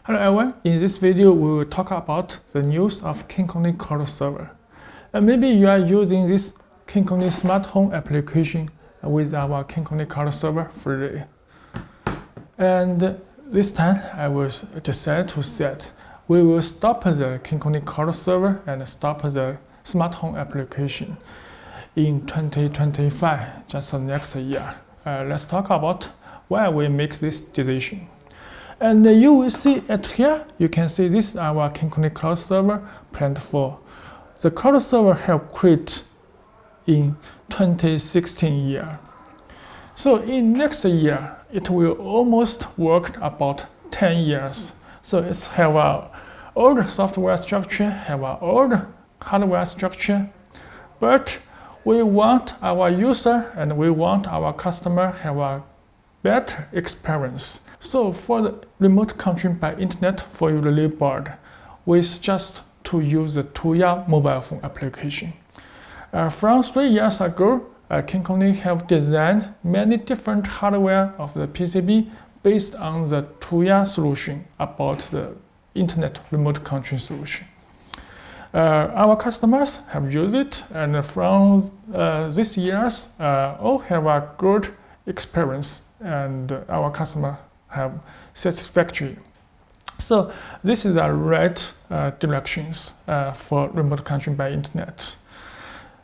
Hello everyone, in this video we will talk about the news of KinCony Cloud Server. Maybe you are using this KinCony smart home application with our KinCony Cloud Server free. And this time I will decide to set we will stop the KinCony Cloud Server and stop the smart home application in 2025, just next year. Let's talk about why we make this decision. And you will see at here, you can see this is our KinCony Cloud Server planned for. The Cloud Server have created in 2016 year. So in next year, it will almost work about 10 years. So it's have a old software structure, have a old hardware structure, but we want our user and we want our customer have a better experience. So for the remote control by internet for your really board, we suggest to use the Tuya mobile phone application. From 3 years ago, KinCony have designed many different hardware of the PCB based on the Tuya solution about the internet remote control solution. Our customers have used it, and from this years, all have a good experience, and our customer have satisfactory. So this is the right directions for remote control by internet.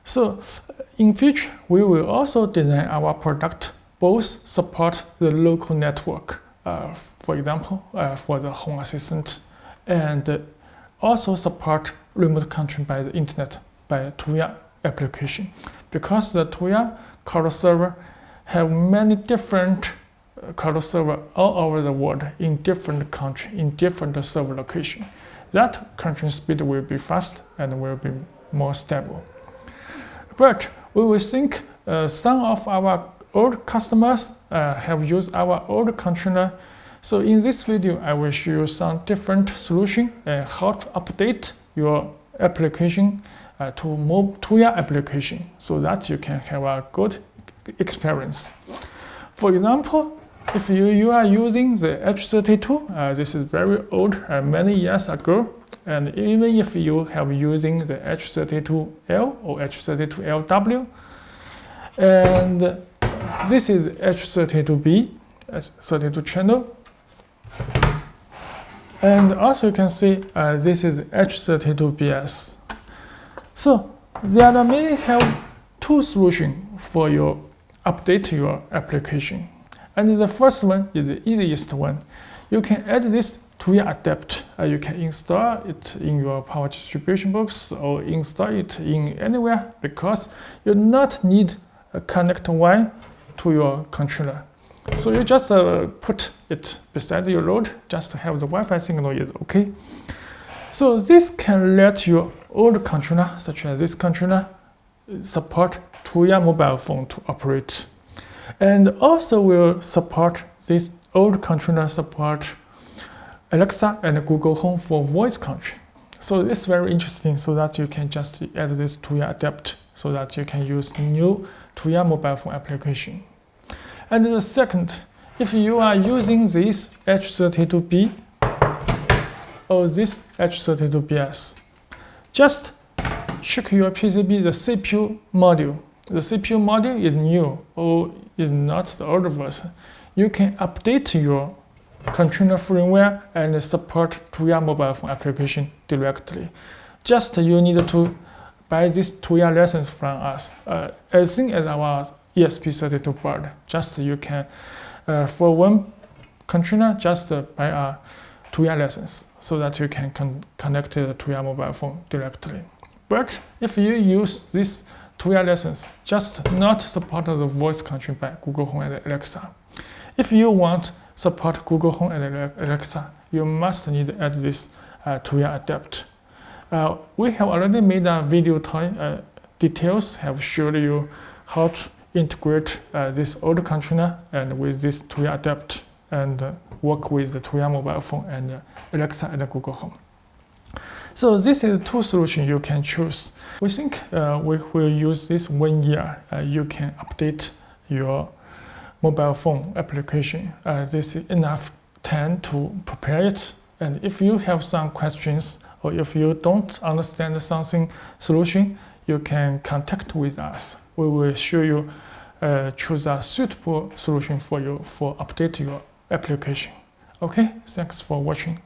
So in future, we will also design our product both support the local network, for example, for the home assistant, and also support remote control by the internet by Tuya application. Because the Tuya Cloud Server have many different cloud server all over the world in different countries, in different server location. That connection speed will be fast and will be more stable. But we will think some of our old customers have used our old controller. So in this video, I will show you some different solution and how to update your application to move to your application so that you can have a good experience. For example, if you are using the H32, this is very old, many years ago, and even if you have using the H32L or H32LW, and this is H32B, H32 channel, and also you can see this is H32BS. So there are many have two solutions for your update your application. And the first one is the easiest one. You can add this Tuya adapt. You can install it in your power distribution box or install it in anywhere because you not need a connect wire to your controller. So you just put it beside your load, just to have the Wi-Fi signal is okay. So this can let your old controller, such as this controller, support Tuya mobile phone to operate. And also will support this old controller support Alexa and Google Home for voice control. So this is very interesting so that you can just add this Tuya adapt so that you can use new Tuya mobile phone application. And the second, if you are using this H32B or this H32BS, just check your PCB, the CPU module. The CPU module is new or is not the old version. You can update your controller firmware and support Tuya mobile phone application directly. Just you need to buy this Tuya license from us. As soon as our ESP32 board, just you can, for one controller, just buy a Tuya license so that you can connect the Tuya mobile phone directly. But if you use this Tuya license, just not support the voice control by Google Home and Alexa. If you want support Google Home and Alexa, you must need to add this Tuya adapt. We have already made a video details have showed you how to integrate this old controller and with this Tuya adapt and work with the Tuya mobile phone and Alexa and Google Home. So this is two solutions you can choose. We think we will use this 1 year. You can update your mobile phone application. This is enough time to prepare it And if you have some questions or if you don't understand something solution, you can contact with us. We will show you choose a suitable solution for you for update your application. Okay, thanks for watching.